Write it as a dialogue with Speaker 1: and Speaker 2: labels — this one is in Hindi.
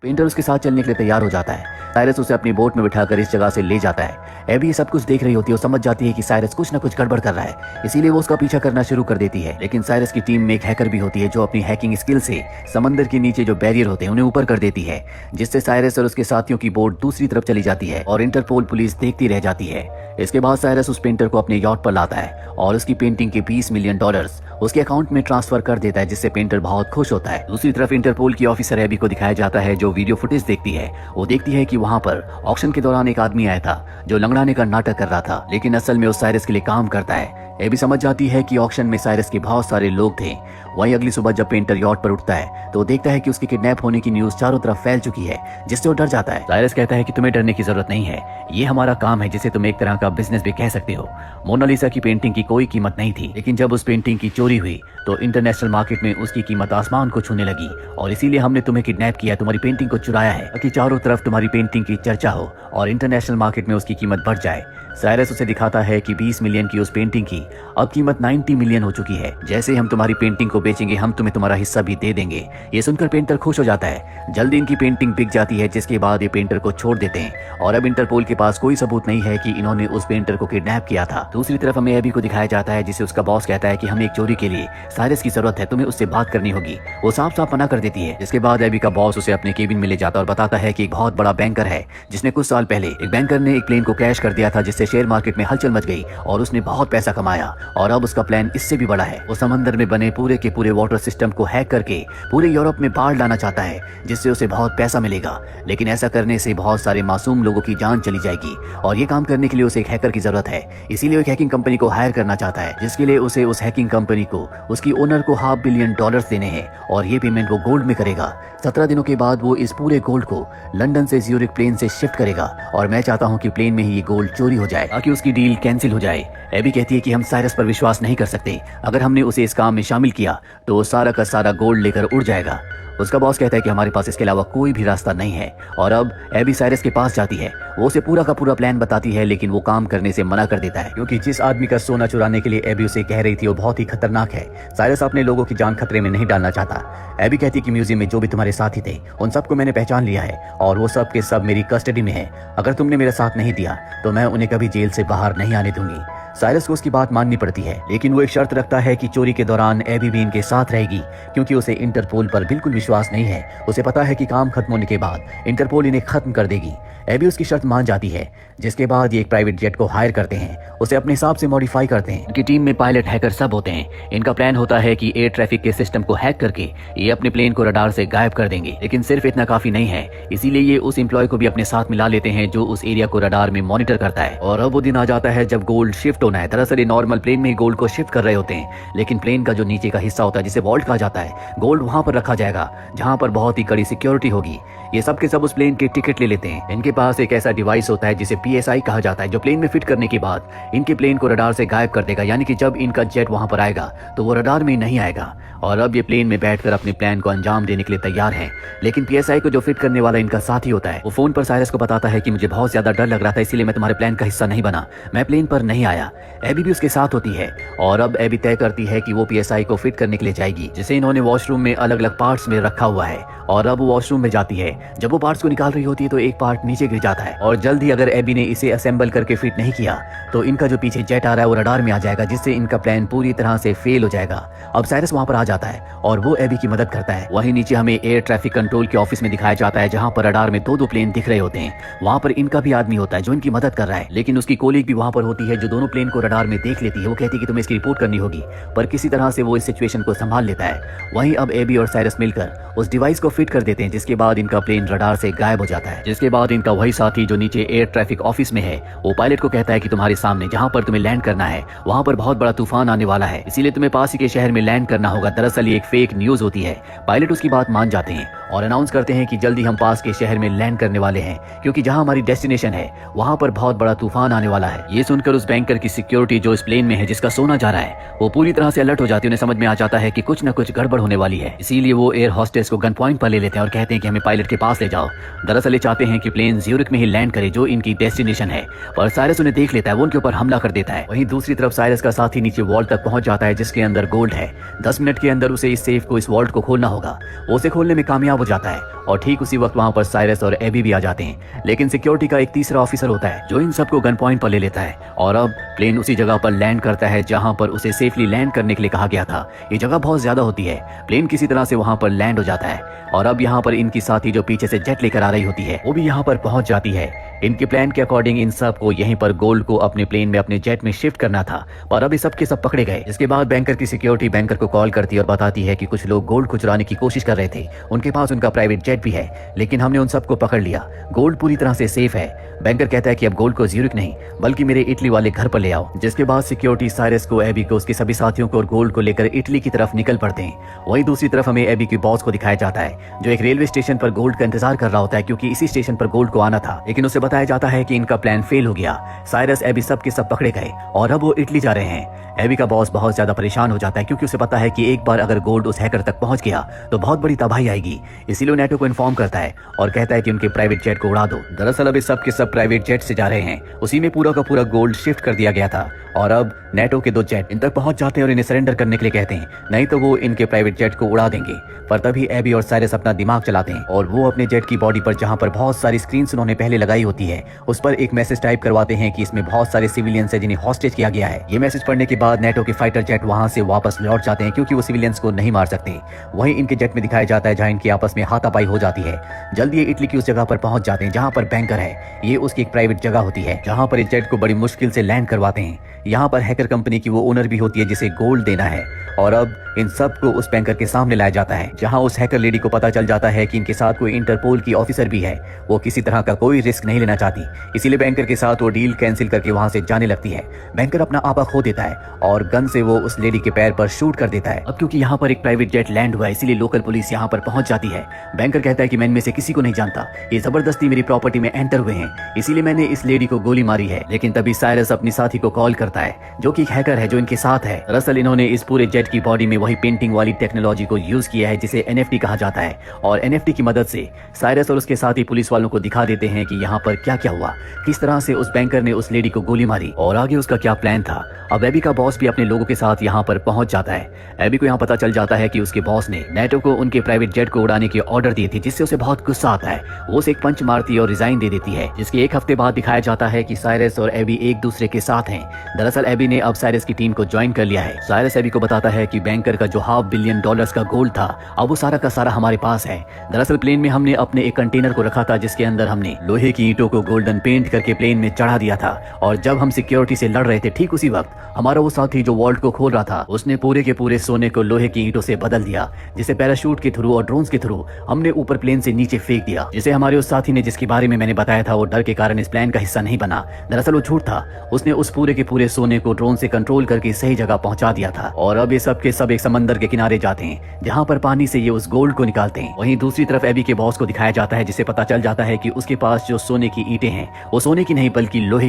Speaker 1: पेंटर उसके साथ चलने के लिए तैयार हो जाता है। साइरस उसे अपनी बोट में बिठाकर इस जगह से ले जाता है। एबी सब कुछ देख रही होती है और समझ जाती है कि साइरस कुछ न कुछ गड़बड़ कर रहा है, इसीलिए वो उसका पीछा करना शुरू कर देती है। लेकिन साइरस की टीम में एक हैकर भी होती है जो अपनी हैकिंग स्किल से समंदर के नीचे जो बैरियर होते हैं उन्हें ऊपर कर देती है, जिससे साइरस और उसके साथियों की बोट दूसरी तरफ चली जाती है और इंटरपोल पुलिस देखती रह जाती है। इसके बाद साइरस उस पेंटर को अपने यॉट पर लाता है और उसकी पेंटिंग के $20 मिलियन उसके अकाउंट में ट्रांसफर कर देता है, जिससे पेंटर बहुत खुश होता है। दूसरी तरफ इंटरपोल की ऑफिसर एबी को दिखाया जाता है जो वीडियो फुटेज देखती है। वो देखती है कि वहाँ पर ऑक्शन के दौरान एक आदमी आया था जो लंगड़ाने का नाटक कर रहा था, लेकिन असल में वो साइरस के लिए काम करता है। एबी समझ जाती है कि ऑक्शन में साइरस के बहुत सारे लोग थे। वहीं अगली सुबह जब पेंटर यॉट पर उठता है तो वो देखता है कि उसके किडनैप होने की न्यूज चारों तरफ फैल चुकी है, जिससे वो डर जाता है। साइरस कहता है कि तुम्हें डरने की जरूरत नहीं है, ये हमारा काम है, जिसे तुम एक तरह का बिजनेस भी कह सकते हो। मोनालिसा की पेंटिंग की कोई कीमत नहीं थी, लेकिन जब उस पेंटिंग की चोरी हुई तो इंटरनेशनल मार्केट में उसकी कीमत आसमान को छूने लगी और इसीलिए हमने तुम्हें किडनैप किया, तुम्हारी पेंटिंग को चुराया है ताकि चारों तरफ तुम्हारी पेंटिंग की चर्चा हो और इंटरनेशनल मार्केट में उसकी कीमत बढ़ जाए। साइरस उसे दिखाता है कि 20 मिलियन की उस पेंटिंग की अब कीमत 90 मिलियन हो चुकी है। जैसे ही हम तुम्हारी पेंटिंग को बेचेंगे हम तुम्हें तुम्हारा हिस्सा भी दे देंगे। ये सुनकर पेंटर खुश हो जाता है। जल्दी इनकी पेंटिंग बिक जाती है, जिसके बाद ये पेंटर को छोड़ देते हैं और अब इंटरपोल के पास कोई सबूत नहीं है कि इन्होंने उस पेंटर को किडनैप किया था। दूसरी तरफ हमें एबी को दिखाया जाता है जिसे उसका बॉस कहता है कि हमें एक चोरी के लिए साइरस की जरूरत है, तुम्हें उससे बात करनी होगी। वो साफ साफ मना कर देती है, जिसके बाद एबी का बॉस उसे अपने केबिन में ले जाता और बताता है कि एक बहुत बड़ा बैंकर है जिसने कुछ साल पहले एक बैंकर ने एक प्लेन को क्रैश कर दिया था, जिससे शेयर मार्केट में हलचल मच गई और उसने बहुत पैसा कमाया और अब उसका प्लान इससे भी बड़ा है। वो समंदर में बने पूरे के पूरे वाटर सिस्टम को हैक करके पूरे यूरोप में बाढ़ लाना चाहता है, जिससे उसे बहुत पैसा मिलेगा। लेकिन ऐसा करने से बहुत सारे मासूम लोगों की जान चली जाएगी और ये काम करने के लिए उसे एक हैकर की जरूरत है। इसीलिए एक हैकिंग कंपनी को हायर करना चाहता है, जिसके लिए उसे उस हैकिंग कंपनी को उसकी ओनर को $500 मिलियन देने हैं और ये पेमेंट वो गोल्ड में करेगा। 17 दिनों के बाद वो इस पूरे गोल्ड को लंदन से ज्यूरिख प्लेन से शिफ्ट करेगा और मैं चाहता हूँ कि प्लेन में ही ये गोल्ड चोरी हो जाए ताकि उसकी डील कैंसिल हो जाए। एबी कहती है कि हम साइरस पर विश्वास नहीं कर सकते, अगर हमने उसे इस काम में शामिल किया तो सारा का सारा गोल्ड लेकर उड़ जाएगा। उसका बॉस कहता है कि हमारे पास इसके अलावा कोई भी रास्ता नहीं है और अब एबी साइरस के पास जाती है। वो उसे पूरा का पूरा प्लान बताती है, लेकिन वो काम करने से मना कर देता है क्योंकि जिस आदमी का सोना चुराने के लिए एबी उसे कह रही थी वो बहुत ही खतरनाक है। साइरस अपने लोगों की जान खतरे में नहीं डालना चाहता। एबी कहती है कि म्यूजियम में जो भी तुम्हारे साथी थे उन सबको मैंने पहचान लिया है और वो सब के सब मेरी कस्टडी में है। अगर तुमने मेरा साथ नहीं दिया तो मैं उन्हें कभी जेल से बाहर नहीं आने दूंगी। साइरस को उसकी बात माननी पड़ती है, लेकिन वो एक शर्त रखता है कि चोरी के दौरान एबी भी इनके साथ रहेगी क्योंकि उसे इंटरपोल पर बिल्कुल विश्वास नहीं है। उसे पता है कि काम खत्म होने के बाद इंटरपोल इन्हें खत्म कर देगी। एबी उसकी शर्त मान जाती है, जिसके बाद ये एक प्राइवेट जेट को हायर करते हैं, उसे अपने हिसाब से मॉडिफाई करते हैं। इनकी टीम में पायलट हैकर सब होते हैं। इनका प्लान होता है कि एयर ट्रैफिक के सिस्टम को हैक करके ये अपने प्लेन को रडार से गायब कर देंगे, लेकिन सिर्फ इतना काफी नहीं है, इसीलिए ये उस एम्प्लॉय को भी अपने साथ मिला लेते हैं जो उस एरिया को रडार में मॉनिटर करता है। और अब वो दिन आ जाता है जब गोल्ड शिफ्ट होना है। दरअसल ये नॉर्मल प्लेन में गोल्ड को शिफ्ट कर रहे होते हैं, लेकिन प्लेन का जो नीचे का हिस्सा होता है जिसे वॉल्ट कहा जाता है, गोल्ड वहां पर रखा जाएगा जहां पर बहुत ही कड़ी सिक्योरिटी होगी। ये सब के सब उस प्लेन के टिकट ले लेते हैं। इनके पास एक ऐसा डिवाइस होता है जिसे PSI कहा जाता है, जो प्लेन में फिट करने के बाद इनके प्लेन को रडार से गायब कर देगा, यानी कि जब इनका जेट वहां पर आएगा तो वो रडार में नहीं आएगा। और अब ये प्लेन में बैठकर अपने प्लान को अंजाम देने के लिए तैयार है। लेकिन PSI को जो फिट करने वाला इनका साथी होता है वो फोन पर साइरस को बताता है कि मुझे बहुत ज्यादा डर लग रहा था, इसीलिए मैं तुम्हारे प्लान का हिस्सा नहीं बना, मैं प्लेन पर नहीं आया। एबी भी उसके साथ होती है और अब एबी तय करती है कि वो PSI को फिट करने के लिए जाएगी, जिसे इन्होंने वॉशरूम में अलग अलग पार्ट्स में रखा हुआ है। और अब वो वॉशरूम में जाती है। जब वो पार्ट्स को निकाल रही होती है तो एक पार्ट नीचे गिर जाता है और जल्द ही अगर एबी ने इसे असेंबल करके फिट नहीं किया तो इनका जो पीछे जेट आ रहा है वो रडार में आ जाएगा, जिससे इनका प्लान पूरी तरह से फेल हो जाएगा। अब साइरस वहां पर आ जाता है और वो एबी की मदद करता है। वहीं नीचे हमें एयर ट्रैफिक कंट्रोल के ऑफिस में दिखाया जाता है, जहां पर रडार में दो प्लेन दिख रहे होते हैं। वहां पर इनका भी आदमी होता है जो इनकी मदद कर रहा है, लेकिन उसकी कोलीग भी वहां पर होती है जो दोनों प्लेन को रडार में देख लेती है। वो कहती है कि तुम्हें इसकी रिपोर्ट करनी होगी, पर किसी तरह से वो इस सिचुएशन को संभाल लेता है। वहीं अब एबी और साइरस मिलकर उस डिवाइस को फिट कर देते हैं, जिसके बाद इनका प्लेन रडार से गायब हो जाता है। जिसके बाद इनका वही साथी जो नीचे एयर ट्रैफिक ऑफिस में है वो पायलट को कहता है कि तुम्हारे सामने जहां पर तुम्हें लैंड करना है वहां पर बहुत बड़ा तूफान आने वाला है, इसीलिए तुम्हें पास ही के शहर में लैंड करना होगा। दरअसल ये एक फेक न्यूज होती है। पायलट उसकी बात मान जाते हैं और अनाउंस करते हैं कि जल्दी हम पास के शहर में लैंड करने वाले हैं, क्योंकि जहां हमारी डेस्टिनेशन है वहां पर बहुत बड़ा तूफान आने वाला है। ये सुनकर उस बैंकर की सिक्योरिटी जो इस प्लेन में है जिसका सोना जा रहा है वो पूरी तरह से अलर्ट हो जाती है। उन्हें समझ में आ जाता है कि कुछ न कुछ गड़बड़ होने वाली है। इसीलिए वो एयर हॉस्टेस को गन पॉइंट पर ले लेते हैं और कहते हैं कि हमें पायलट के पास ले जाओ। दरअसल ये चाहते हैं कि प्लेन ज्यूरिख में ही लैंड करे जो इनकी डेस्टिनेशन है, पर साइरस उन्हें देख लेता है, वो उनके ऊपर हमला कर देता है। वहीं दूसरी तरफ साइरस का साथी नीचे वॉल्ट तक पहुंच जाता है जिसके अंदर गोल्ड है। 10 मिनट के अंदर उसे इस सेफ को, इस वॉल्ट को खोलना होगा। वो उसे खोलने में कामयाब हो जाता है और ठीक उसी वक्त वहां पर साइरस और एबी भी आ जाते हैं। लेकिन सिक्योरिटी का एक तीसरा ऑफिसर होता है जो इन सबको गन पॉइंट पर ले लेता है और अब प्लेन उसी जगह पर लैंड करता है जहां पर उसे सेफली लैंड करने के लिए कहा गया था। ये जगह बहुत ज्यादा होती है। प्लेन किसी तरह से वहां पर लैंड हो जाता है और अब यहाँ पर इनकी साथी जो पीछे से जेट लेकर आ रही होती है वो भी यहाँ पर पहुंच जाती है। इनके प्लान के अकॉर्डिंग इन सब को यहीं पर गोल्ड को अपने प्लेन में, अपने जेट में शिफ्ट करना था, पर अभी सब के सब पकड़े गए। इसके बाद बैंकर की सिक्योरिटी बैंकर को कॉल करती है और बताती है कि कुछ लोग गोल्ड को चुराने की कोशिश कर रहे थे। उनके पास उनका प्राइवेट जेट भी है, लेकिन हमने उन सबको पकड़ लिया। गोल्ड पूरी तरह से सेफ है। बैंकर कहता है कि अब गोल्ड को ज्यूरिख नहीं बल्कि मेरे इटली वाले घर पर ले आओ। जिसके बाद सिक्योरिटी साइरस को, एबी को, उसके सभी साथियों को और गोल्ड को लेकर इटली की तरफ निकल पड़ते हैं। वहीं दूसरी तरफ हमें एबी के बॉस को दिखाया जाता है जो एक रेलवे स्टेशन पर गोल्ड का इंतजार कर रहा होता है, क्योंकि इसी स्टेशन पर गोल्ड को आना था। लेकिन उसे बताया जाता है कि इनका प्लान फेल हो गया। साइरस, एबी सब के सब पकड़े गए और अब वो इटली जा रहे हैं। एबी का बॉस बहुत ज्यादा परेशान हो जाता है क्योंकि उसे पता है कि एक बार अगर गोल्ड उस हैकर तक पहुंच गया तो बहुत बड़ी तबाही आएगी। इसीलिए नेटो को इन्फॉर्म करता है और कहता है कि उनके प्राइवेट जेट को उड़ा दो। दरअसल अब सब के सब प्राइवेट जेट से जा रहे हैं। उसी में पूरा का पूरा गोल्ड शिफ्ट कर दिया गया था और अब नेटो के 2 जेट इन तक पहुंच जाते हैं और इन्हें सरेंडर करने के लिए कहते हैं, नहीं तो वो इनके प्राइवेट जेट को उड़ा देंगे। पर तभी एबी और साइरस अपना दिमाग चलाते हैं और वो अपने जेट की बॉडी पर, जहां पर बहुत सारी स्क्रीन उन्होंने पहले लगाई होती है, उस पर एक मैसेज टाइप करवाते हैं कि इसमें बहुत सारे सिविलियंस हैं जिन्हें हॉस्टेज किया गया है। ये मैसेज पढ़ने के बाद नेटो के फाइटर जेट वहां से वापस लौट जाते हैं क्योंकि वो सिविलियंस को नहीं मार सकते। वहीं इनके जेट में दिखाया जाता है जहां इनकी आपस में हाथापाई हो जाती है। जल्दी ये इटली की उस जगह पर पहुंच जाते हैं जहां पर बैंकर है। ये उसकी एक प्राइवेट जगह होती है जहां पर इस जेट को बड़ी मुश्किल से लैंड करवाते हैं। यहाँ पर हैकर कंपनी की वो ओनर भी होती है जिसे गोल्ड देना है और अब इन सब को उस बैंकर के सामने लाया जाता है जहां उस हैकर लेडी को पता चल जाता है कि इनके साथ कोई इंटरपोल की ऑफिसर भी है। वो किसी तरह का कोई रिस्क नहीं लेना चाहती, इसीलिए बैंकर के साथ वो डील कैंसिल करके वहां से जाने लगती है। बैंकर अपना आपा खो देता है और गन से वो उस लेडी के पैर पर शूट कर देता है। अब क्योंकि यहाँ पर एक प्राइवेट जेट लैंड हुआ है इसीलिए लोकल पुलिस यहाँ पर पहुंच जाती है। बैंकर कहता है कि मैं इनमें से किसी को नहीं जानता, ये जबरदस्ती मेरी प्रॉपर्टी में एंटर हुए हैं, इसीलिए मैंने इस लेडी को गोली मारी है। लेकिन तभी साइरस अपनी साथी को कॉल करता है जो कि हैकर है जो इनके साथ है। दरअसल इन्होंने इस पूरे जेट की बॉडी में वही पेंटिंग वाली टेक्नोलॉजी को यूज किया है जिसे NFT कहा जाता है और NFT की मदद से साइरस और उसके साथी पुलिस वालों को दिखा देते हैं कि यहाँ पर क्या क्या हुआ, किस तरह से उस बैंकर ने उस लेडी को गोली मारी और आगे उसका क्या प्लान था। अब एबी का बॉस भी अपने लोगों के साथ यहाँ पर पहुंच जाता है। एबी को यहाँ पता चल जाता है कि उसके बॉस ने नेटो को उनके प्राइवेट जेट को उड़ाने के ऑर्डर दिए थे, जिससे उसे बहुत गुस्सा आता है। वो उसे एक पंच मारती है और रिजाइन दे देती है, जिसके 1 हफ्ते बाद दिखाया जाता है कि साइरस और एबी एक दूसरे के साथ हैं। दरअसल एबी ने अब साइरस की टीम को ज्वाइन कर लिया है। साइरस एबी को बताता है कि बैंकर का जो $500 बिलियन का गोल्ड था अब वो सारा का सारा हमारे पास है। दरअसल प्लेन में हमने अपने एक कंटेनर को रखा था जिसके अंदर हमने लोहे की ईंटों को गोल्डन पेंट करके प्लेन में चढ़ा दिया था और जब हम सिक्योरिटी से लड़ रहे थे ठीक उसी वक्त हमारा वो साथी जो वॉल्ट को खोल रहा था उसने पूरे के पूरे सोने को लोहे की ईंटों से बदल दिया, जिसे पैराशूट के थ्रू और ड्रोन्स के थ्रू हमने ऊपर प्लेन से नीचे फेंक दिया। जिसे हमारे उस साथी ने, जिसके बारे में मैंने बताया था, वो डर के कारण इस प्लान का हिस्सा नहीं बना। दरअसल वो झूठ था, उसने उस पूरे के पूरे सोने को ड्रोन से कंट्रोल करके सही जगह पहुंचा दिया था और अब ये सब के सब एक समंदर के किनारे जाते हैं जहां पर पानी से ये उस गोल्ड को निकालते हैं। वहीं दूसरी तरफ एबी के बॉस को दिखाया जाता है जिसे पता चल जाता है कि उसके पास जो सोने की ईंटें हैं वो सोने की नहीं बल्कि लोहे